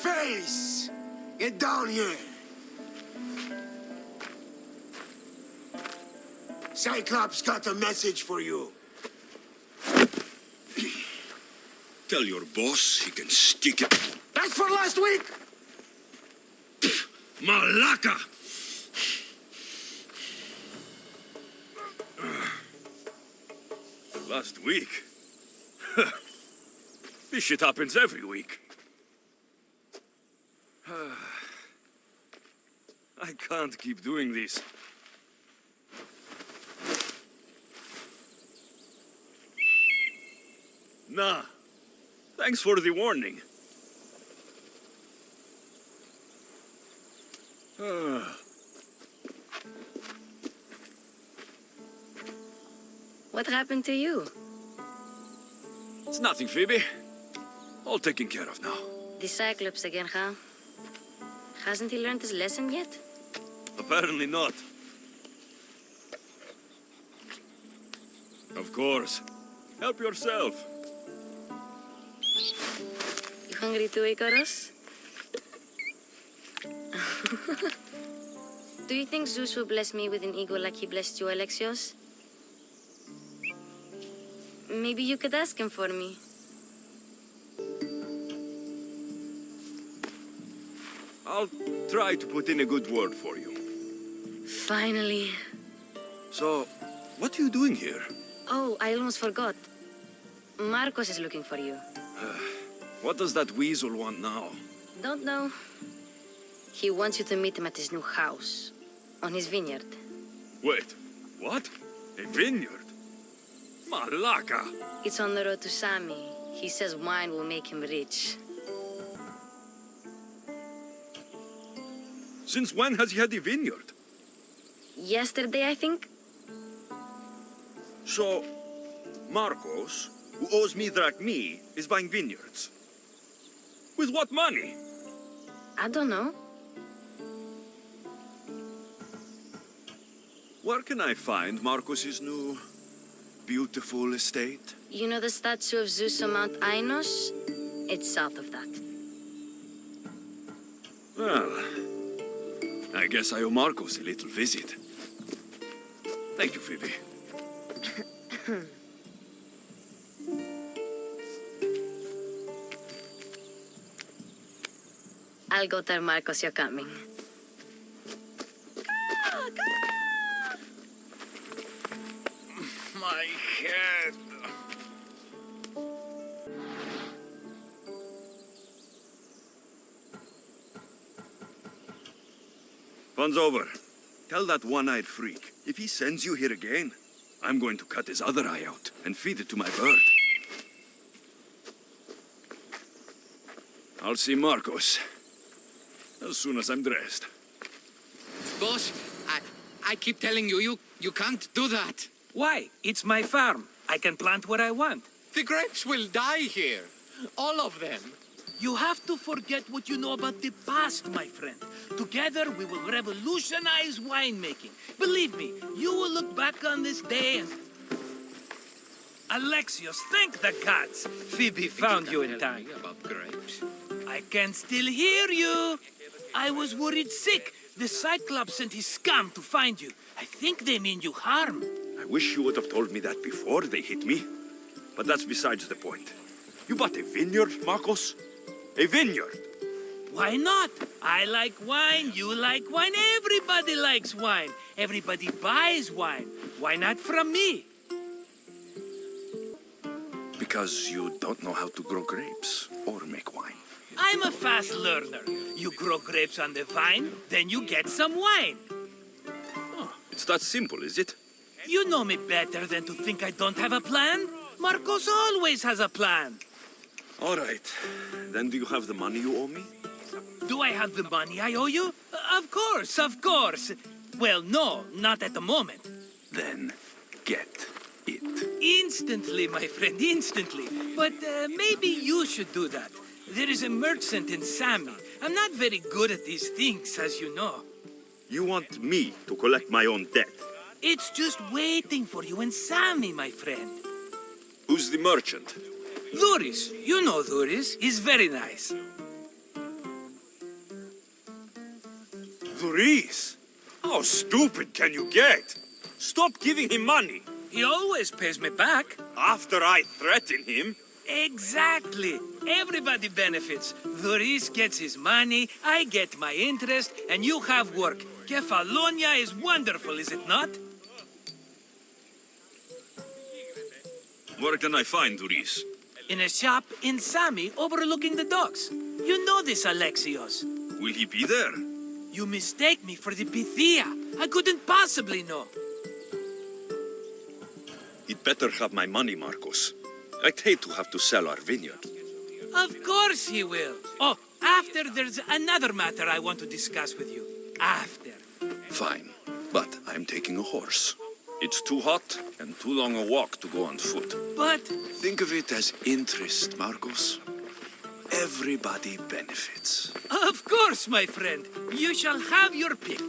face! Get down here! Cyclops got a message for you. Tell your boss he can stick it. That's for last week! Malaka! Last week? This shit happens every week. I can't keep doing this. Nah. Thanks for the warning. What happened to you? It's nothing, Phoebe. All taken care of now. The Cyclops again, huh? Hasn't he learned his lesson yet? Apparently not. Of course. Help yourself. You hungry too, Icarus? Do you think Zeus will bless me with an ego like he blessed you, Alexios? Maybe you could ask him for me. I'll try to put in a good word for you. Finally. So, what are you doing here? Oh, I almost forgot. Marcos is looking for you. What does that weasel want now? Don't know. He wants you to meet him at his new house. On his vineyard. Wait, what? A vineyard? Malaka! It's on the road to Sami. He says wine will make him rich. Since when has he had a vineyard? Yesterday, I think? So, Marcos, who owes me drachmi, is buying vineyards. With what money? I don't know. Where can I find Marcos's new, beautiful estate? You know the statue of Zeus on Mount Ainos? It's south of that. Well, I guess I owe Marcos a little visit. Thank you, Phoebe. I'll go tell Marcos you're coming. My head. Fun's over. Tell that one-eyed freak, if he sends you here again, I'm going to cut his other eye out and feed it to my bird. I'll see Marcos as soon as I'm dressed. Boss, I keep telling you, you can't do that. Why? It's my farm. I can plant what I want. The grapes will die here. All of them. You have to forget what you know about the past, my friend. Together, we will revolutionize winemaking. Believe me, you will look back on this day and... Alexios, thank the gods! Phoebe found you in time. About grapes. I can still hear you. I was worried sick. The Cyclops sent his scum to find you. I think they mean you harm. I wish you would have told me that before they hit me. But that's besides the point. You bought a vineyard, Marcos? A vineyard? Why not? I like wine, you like wine, everybody likes wine. Everybody buys wine. Why not from me? Because you don't know how to grow grapes or make wine. I'm a fast learner. You grow grapes on the vine, then you get some wine. Oh, it's that simple, is it? You know me better than to think I don't have a plan. Marcos always has a plan. All right. Then do you have the money you owe me? Do I have the money I owe you? Of course, of course. Well, no, not at the moment. Then get it. Instantly, my friend, instantly. But maybe you should do that. There is a merchant in Sami. I'm not very good at these things, as you know. You want me to collect my own debt? It's just waiting for you in Sami, my friend. Who's the merchant? Duris. You know Duris. He's very nice. Luis, how stupid can you get? Stop giving him money. He always pays me back. After I threaten him, Exactly. Everybody benefits. Doris gets his money, I get my interest, and you have work. Kefalonia is wonderful, is it not? where can I find Luis? In a shop in Sami overlooking the docks. You know this, Alexios. Will he be there? You mistake me for the Pythia. I couldn't possibly know. He'd better have my money, Marcos. I'd hate to have to sell our vineyard. Of course he will. Oh, after there's another matter I want to discuss with you. After. Fine, but I'm taking a horse. It's too hot and too long a walk to go on foot. But Think of it as interest, Marcos. Everybody benefits. of course, my friend. You shall have your pick.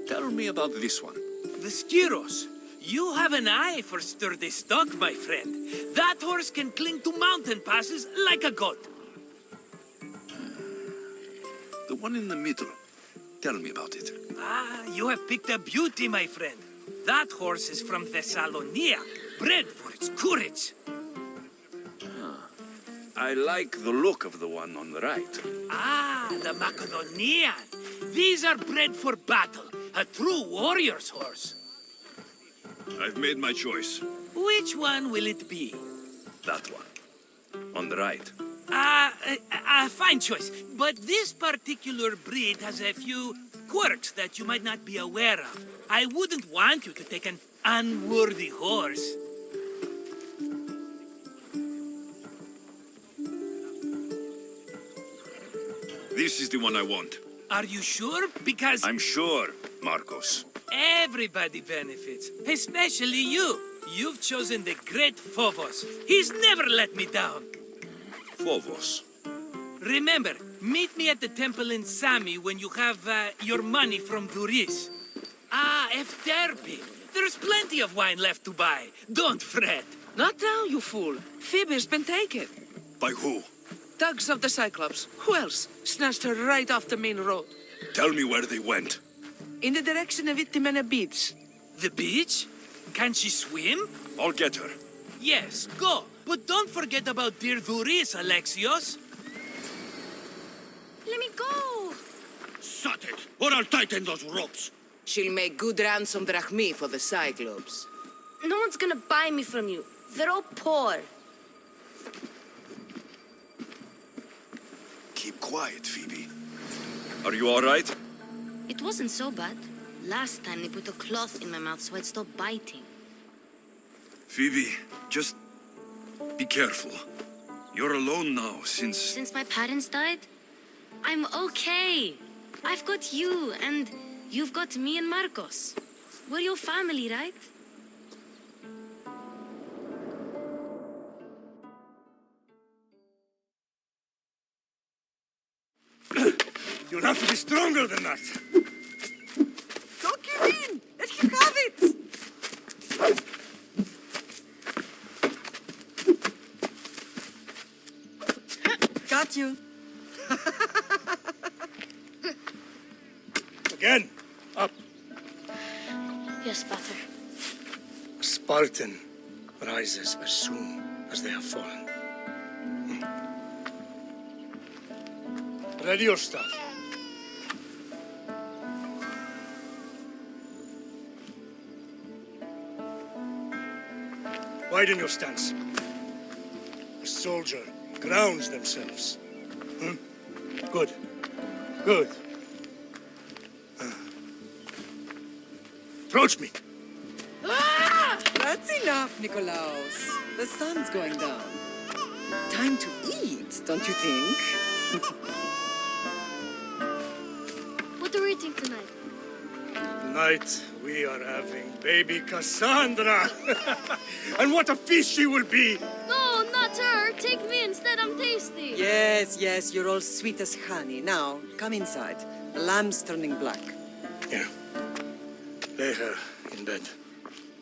Tell me about this one. The Skiros. You have an eye for sturdy stock, my friend. That horse can cling to mountain passes like a goat. The one in the middle. Tell me about it. Ah, you have picked a beauty, my friend. That horse is from Thessalonia, bred for its courage. I like the look of the one on the right. Ah, the Macedonian. These are bred for battle, a true warrior's horse. I've made my choice. Which one will it be? That one. On the right. Fine choice. But this particular breed has a few quirks that you might not be aware of. I wouldn't want you to take an unworthy horse. This is the one I want. Are you sure? Because I'm sure, Marcos. everybody benefits, especially you. You've chosen the great Phobos. He's never let me down. Phobos. Remember, meet me at the temple in Sami when you have your money from Duris. Ah, Efterpi. There's plenty of wine left to buy. Don't fret. Not now, you fool. Phoebe's been taken. By who? Thugs of the Cyclops. Who else? Snatched her right off the main road. Tell me where they went. In the direction of Itimena Beach. The beach? Can she swim? I'll get her. Yes, go. But don't forget about dear Duris, Alexios. Let me go! Shut it, or I'll tighten those ropes. She'll make good ransom drachmi for the Cyclops. No one's gonna buy me from you. They're all poor. Keep quiet, Phoebe. Are you all right? It wasn't so bad. Last time they put a cloth in my mouth so I'd stop biting. Phoebe, just be careful. You're alone now since... Since my parents died, I'm okay. I've got you, and you've got me and Marcos. We're your family, right? You'll have to be stronger than that. Don't give in! Let him have it! Got you. Again, up. Yes, Pater. A Spartan rises as soon as they have fallen. Ready your staff. Widen your stance. A soldier grounds themselves. Good. Good. Approach me. That's enough, Nikolaos. The sun's going down. Time to eat, don't you think? What are we eating tonight? Tonight we are having baby Cassandra. And what a feast she will be. No, not her. Take me instead. I'm tasty. Yes, you're all sweet as honey. Now, come inside. The lamb's turning black. Here. Lay her in bed.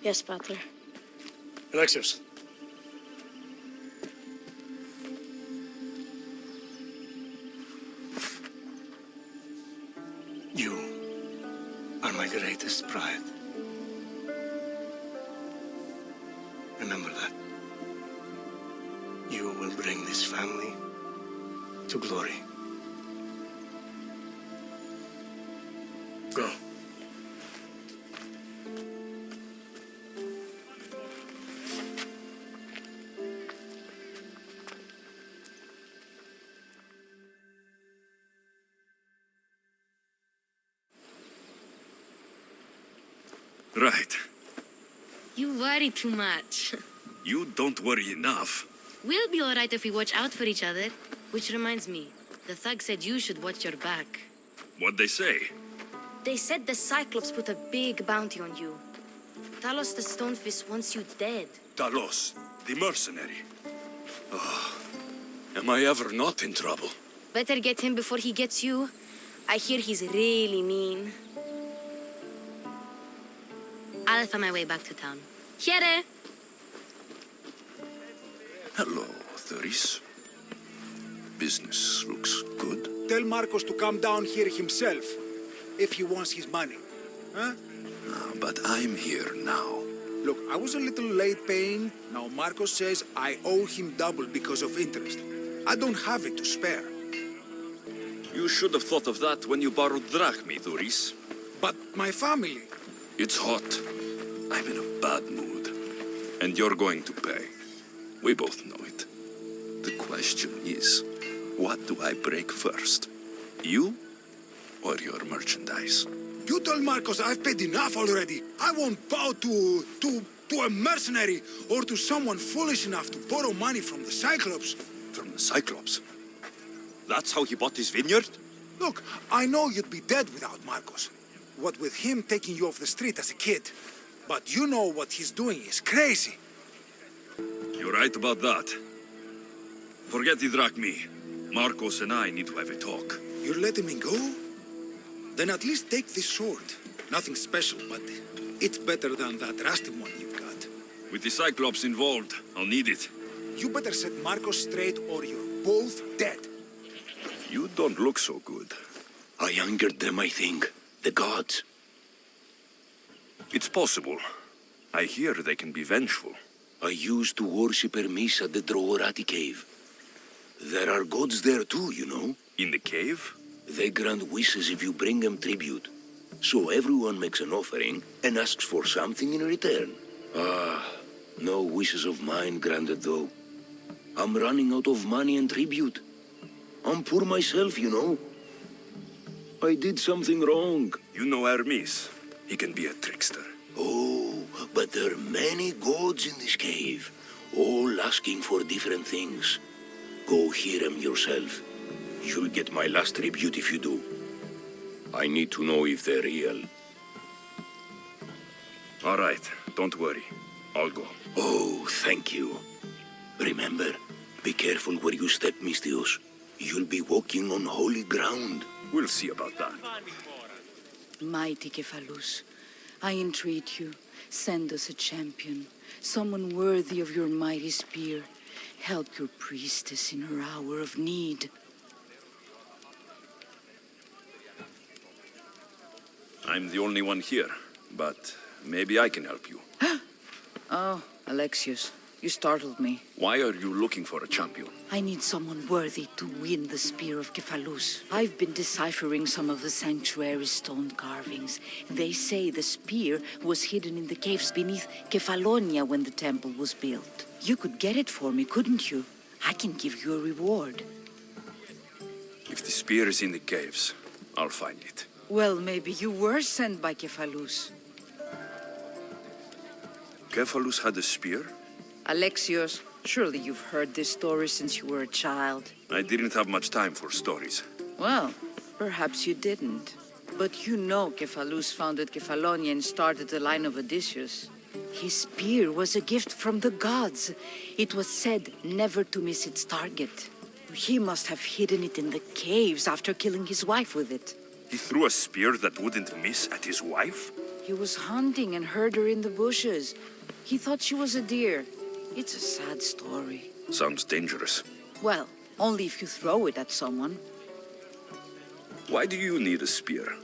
Yes, Pater. Alexios, You are my greatest pride. Remember that. You will bring this family to glory. Go. Right. You worry too much. You don't worry enough. We'll be alright if we watch out for each other. Which reminds me, the thug said you should watch your back. What'd they say? They said the Cyclops put a big bounty on you. Talos the Stonefist wants you dead. Talos, the mercenary. Oh, am I ever not in trouble? Better get him before he gets you. I hear he's really mean. I'll find my way back to town. Here! Hello, Thuris. Business looks good. Tell Marcos to come down here himself, if he wants his money. Huh? But I'm here now. Look, I was a little late paying. Now Marcos says I owe him double because of interest. I don't have it to spare. You should have thought of that when you borrowed drachmi, Thuris. But my family... It's hot. I'm in a bad mood. And you're going to pay. We both know it. The question is, what do I break first? You or your merchandise? You told Marcos I've paid enough already. I won't bow to a mercenary or to someone foolish enough to borrow money from the Cyclops. From the Cyclops? That's how he bought his vineyard? Look, I know you'd be dead without Marcos. What with him taking you off the street as a kid. But you know what he's doing is crazy. You're right about that. Forget the drachmi. Marcos and I need to have a talk. You're letting me go? Then at least take this sword. Nothing special, but it's better than that rusty one you've got. With the Cyclops involved, I'll need it. You better set Marcos straight or you're both dead. You don't look so good. I angered them, I think. The gods. It's possible. I hear they can be vengeful. I used to worship Hermes at the Droorati cave. There are gods there too, you know. In the cave? They grant wishes if you bring them tribute. So everyone makes an offering and asks for something in return. No wishes of mine granted though. I'm running out of money and tribute. I'm poor myself, you know. I did something wrong. You know Hermes. He can be a trickster. Oh, but there are many gods in this cave, all asking for different things. Go hear them yourself. You'll get my last tribute if you do. I need to know if they're real. All right, don't worry. I'll go. Oh, thank you. Remember, be careful where you step, Mistios. You'll be walking on holy ground. We'll see about that. Mighty Cephalus, I entreat you, send us a champion, someone worthy of your mighty spear. Help your priestess in her hour of need. I'm the only one here, but maybe I can help you. Oh, Alexius, you startled me. Why are you looking for a champion? I need someone worthy to win the spear of Cephalus. I've been deciphering some of the sanctuary's stone carvings. They say the spear was hidden in the caves beneath Kefalonia when the temple was built. You could get it for me, couldn't you? I can give you a reward. If the spear is in the caves, I'll find it. Well, maybe you were sent by Cephalus. Cephalus had a spear? Alexios, surely you've heard this story since you were a child. I didn't have much time for stories. Well, perhaps you didn't. But you know Cephalus founded Kefalonia and started the line of Odysseus. His spear was a gift from the gods. It was said never to miss its target. He must have hidden it in the caves after killing his wife with it. He threw a spear that wouldn't miss at his wife? He was hunting and heard her in the bushes. He thought she was a deer. It's a sad story. Sounds dangerous. Well, only if you throw it at someone. Why do you need a spear?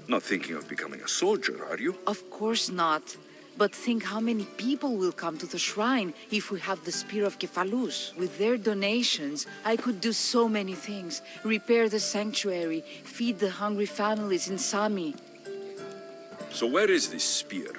Not thinking of becoming a soldier, are you? Of course not. But think how many people will come to the shrine if we have the Spear of Cephalus. With their donations, I could do so many things. Repair the sanctuary, feed the hungry families in Sami. So where is this spear?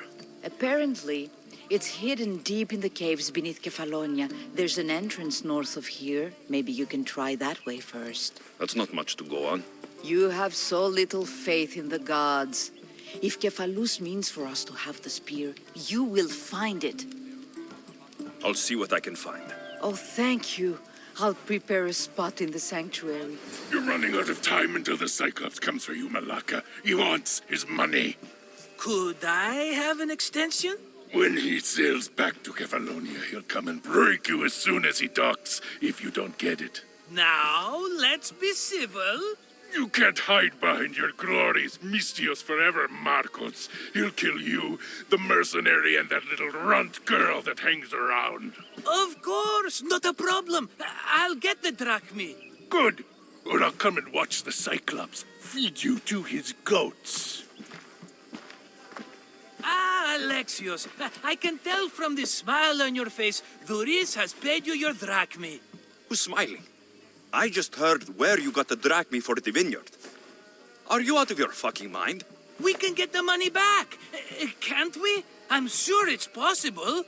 Apparently, it's hidden deep in the caves beneath Kefalonia. There's an entrance north of here. Maybe you can try that way first. That's not much to go on. You have so little faith in the gods. If Cephalus means for us to have the spear, you will find it. I'll see what I can find. Oh, thank you. I'll prepare a spot in the sanctuary. You're running out of time until the Cyclops comes for you, Malaka. He wants his money. Could I have an extension? When he sails back to Kefalonia, he'll come and break you as soon as he docks, if you don't get it. Now, let's be civil. You can't hide behind your glories, Mistios forever, Marcos. He'll kill you, the mercenary, and that little runt girl that hangs around. Of course, not a problem. I'll get the drachmi. Good. Or I'll come and watch the Cyclops feed you to his goats. Ah, Alexios, I can tell from the smile on your face, Duris has paid you your drachmi. Who's smiling? I just heard where you got the drachmi for the vineyard. Are you out of your fucking mind? We can get the money back, can't we? I'm sure it's possible.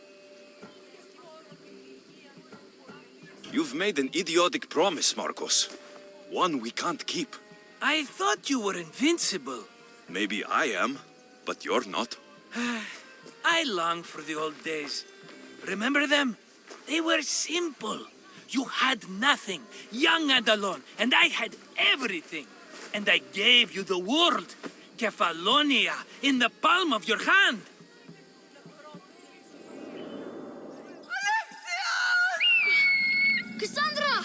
You've made an idiotic promise, Marcos. One we can't keep. I thought you were invincible. Maybe I am, but you're not. I long for the old days. Remember them? They were simple. You had nothing, young and alone, and I had everything. And I gave you the world, Kefalonia, in the palm of your hand. Cassandra!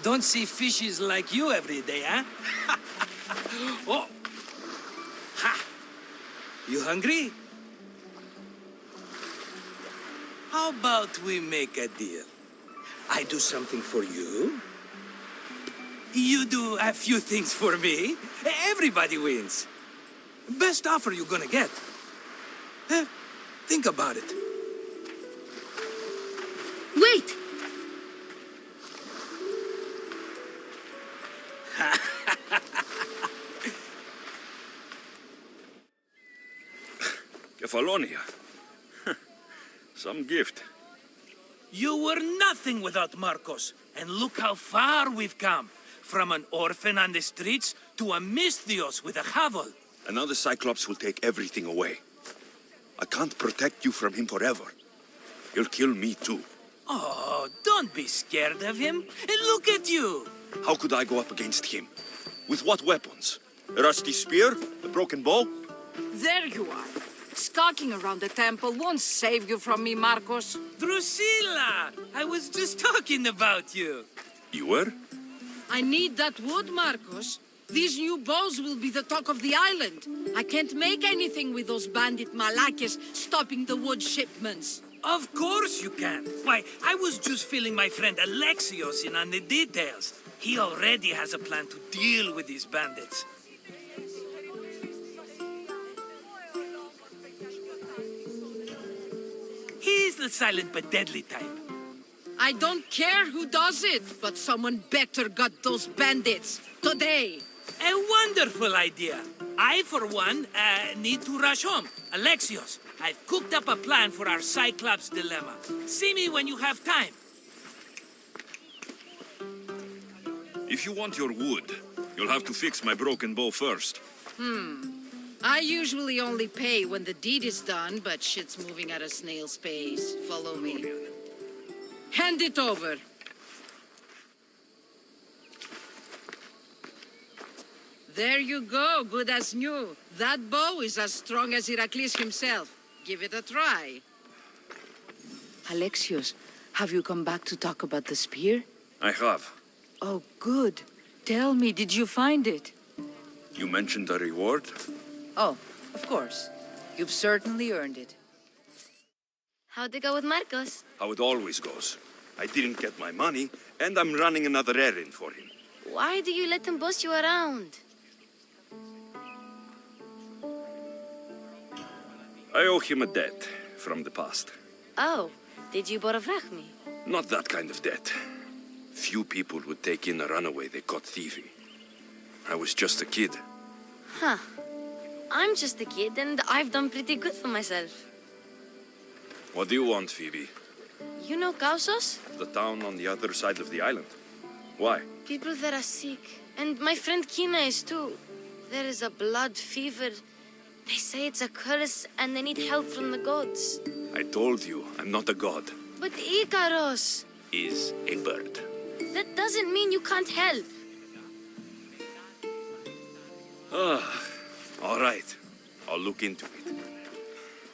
Don't see fishes like you every day, huh? Oh! Ha! You hungry? How about we make a deal? I do something for you. You do a few things for me. Everybody wins. Best offer you're gonna get. Think about it. Wait! Kefalonia. Some gift. You were nothing without Marcos, and look how far we've come. From an orphan on the streets to a Mistios with a hovel. And now the Cyclops will take everything away. I can't protect you from him forever. He'll kill me too. Oh, don't be scared of him. And look at you. How could I go up against him? With what weapons? A rusty spear? A broken bow? There you are. Stalking around the temple won't save you from me, Marcos. Drusilla! I was just talking about you. You were? I need that wood, Marcos. These new bows will be the talk of the island. I can't make anything with those bandit malakes stopping the wood shipments. Of course you can. Why, I was just filling my friend Alexios in on the details. He already has a plan to deal with these bandits. the silent but deadly type. I don't care who does it, but someone better got those bandits. Today. A wonderful idea. I, for one, need to rush home. Alexios, I've cooked up a plan for our Cyclops dilemma. See me when you have time. If you want your wood, you'll have to fix my broken bow first. I usually only pay when the deed is done, but shit's moving at a snail's pace. Follow me. Hand it over. There you go, good as new. That bow is as strong as Heracles himself. Give it a try. Alexios, have you come back to talk about the spear? I have. Oh, good. Tell me, did you find it? You mentioned a reward? Oh, of course. You've certainly earned it. How'd it go with Marcos? How it always goes. I didn't get my money, and I'm running another errand for him. Why do you let him boss you around? I owe him a debt from the past. Oh, did you borrow me? Not that kind of debt. Few people would take in a runaway they caught thieving. I was just a kid. Huh. I'm just a kid, and I've done pretty good for myself. What do you want, Phoebe? You know Kausos? The town on the other side of the island. Why? People that are sick. And my friend Kina is too. There is a blood fever. They say it's a curse, and they need help from the gods. I told you, I'm not a god. But Ikaros! Is a bird. That doesn't mean you can't help. All right. I'll look into it.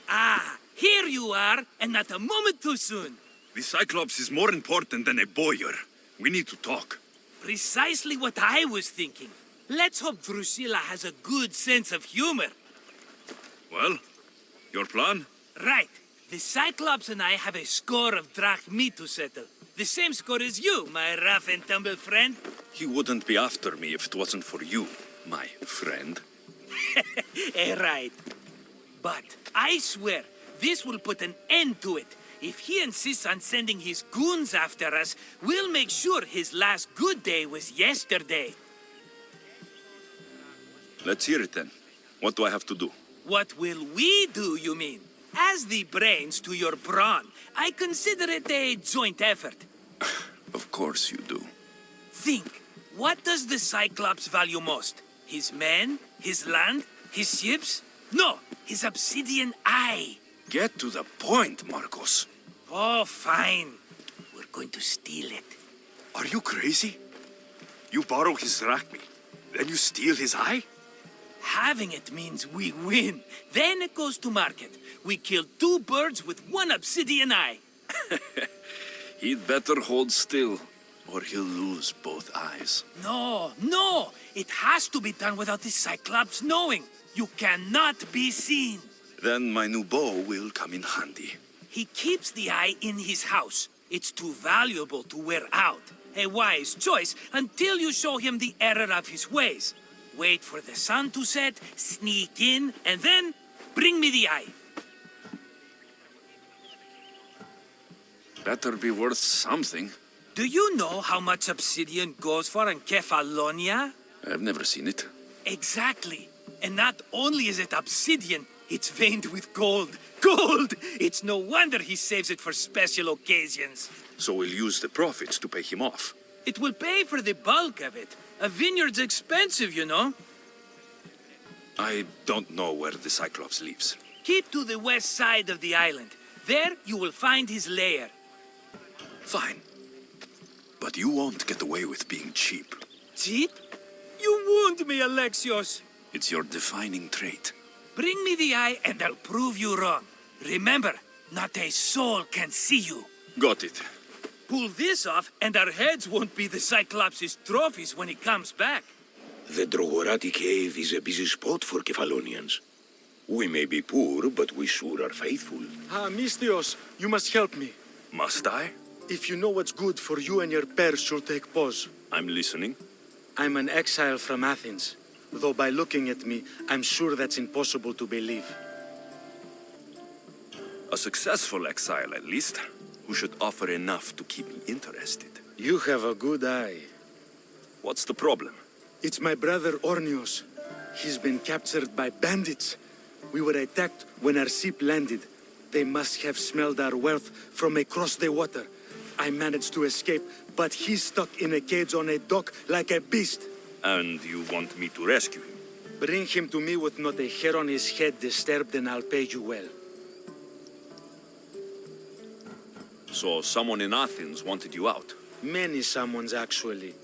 Ah, here you are, and not a moment too soon. The Cyclops is more important than a boyar. We need to talk. Precisely what I was thinking. Let's hope Drusilla has a good sense of humor. Well, your plan? Right. The Cyclops and I have a score of drachmi to settle. The same score as you, my rough and tumble friend. He wouldn't be after me if it wasn't for you, my friend. Right. But I swear, this will put an end to it. If he insists on sending his goons after us, we'll make sure his last good day was yesterday. Let's hear it then. What do I have to do? What will we do, you mean? As the brains to your brawn, I consider it a joint effort. Of course you do. Think, what does the Cyclops value most? His men? His land? His ships? No, his obsidian eye. Get to the point, Marcos. Oh, fine. We're going to steal it. Are you crazy? You borrow his drachmi, then you steal his eye? Having it means we win. Then it goes to market. We kill two birds with one obsidian eye. He'd better hold still, or he'll lose both eyes. No. It has to be done without the Cyclops knowing. You cannot be seen. Then my new bow will come in handy. He keeps the eye in his house. It's too valuable to wear out. A wise choice until you show him the error of his ways. Wait for the sun to set, sneak in, and then bring me the eye. Better be worth something. Do you know how much obsidian goes for in Kefalonia? I've never seen it. Exactly. And not only is it obsidian, it's veined with gold. Gold! It's no wonder he saves it for special occasions. So we'll use the profits to pay him off. It will pay for the bulk of it. A vineyard's expensive, you know. I don't know where the Cyclops lives. Keep to the west side of the island. There you will find his lair. Fine. But you won't get away with being cheap. Cheap? You wound me, Alexios. It's your defining trait. Bring me the eye and I'll prove you wrong. Remember, not a soul can see you. Got it. Pull this off and our heads won't be the Cyclops' trophies when he comes back. The Drogorati cave is a busy spot for Kefalonians. We may be poor, but we sure are faithful. Mistios, you must help me. Must I? If you know what's good for you and your pairs, you'll take pause. I'm listening. I'm an exile from Athens. Though by looking at me, I'm sure that's impossible to believe. A successful exile, at least, who should offer enough to keep me interested. You have a good eye. What's the problem? It's my brother Ornios. He's been captured by bandits. We were attacked when our ship landed. They must have smelled our wealth from across the water. I managed to escape, but he's stuck in a cage on a dock like a beast. And you want me to rescue him? Bring him to me with not a hair on his head disturbed, and I'll pay you well. So someone in Athens wanted you out? Many someones, actually.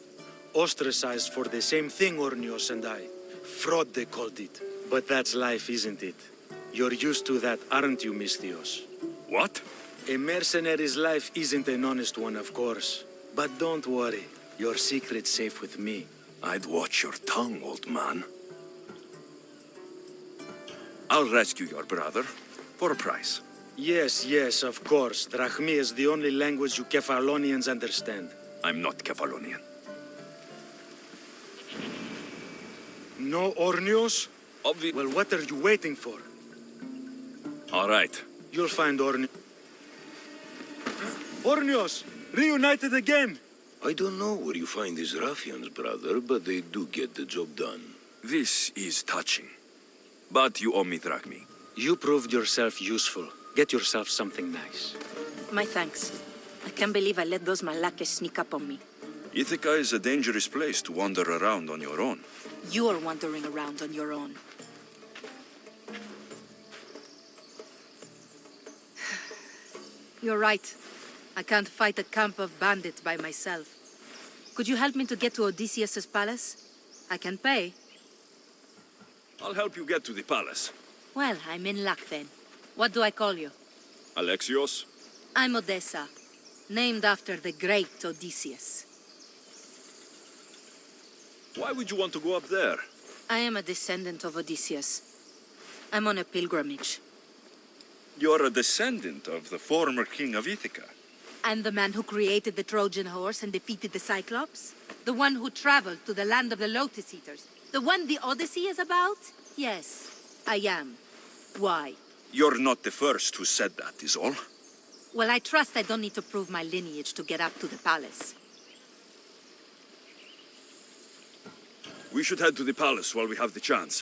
Ostracized for the same thing, Ornios and I. Fraud, they called it. But that's life, isn't it? You're used to that, aren't you, Misthios? What? A mercenary's life isn't an honest one, of course. But don't worry, your secret's safe with me. I'd watch your tongue, old man. I'll rescue your brother, for a price. Yes, yes, of course. Drachmi is the only language you Kefalonians understand. I'm not Kefalonian. No Ornios? Well, what are you waiting for? All right. You'll find Ornios. Ornios! Reunited again! I don't know where you find these ruffians, brother, but they do get the job done. This is touching. But you owe me drachmi. You proved yourself useful. Get yourself something nice. My thanks. I can't believe I let those Malakas sneak up on me. Ithaca is a dangerous place to wander around on your own. You're wandering around on your own. You're right. I can't fight a camp of bandits by myself. Could you help me to get to Odysseus's palace? I can pay. I'll help you get to the palace. Well, I'm in luck then. What do I call you? Alexios? I'm Odessa, named after the great Odysseus. Why would you want to go up there? I am a descendant of Odysseus. I'm on a pilgrimage. You're a descendant of the former king of Ithaca. I'm the man who created the Trojan horse and defeated the Cyclops? The one who traveled to the land of the Lotus Eaters? The one the Odyssey is about? Yes, I am. Why? You're not the first who said that, is all. Well, I trust I don't need to prove my lineage to get up to the palace. We should head to the palace while we have the chance.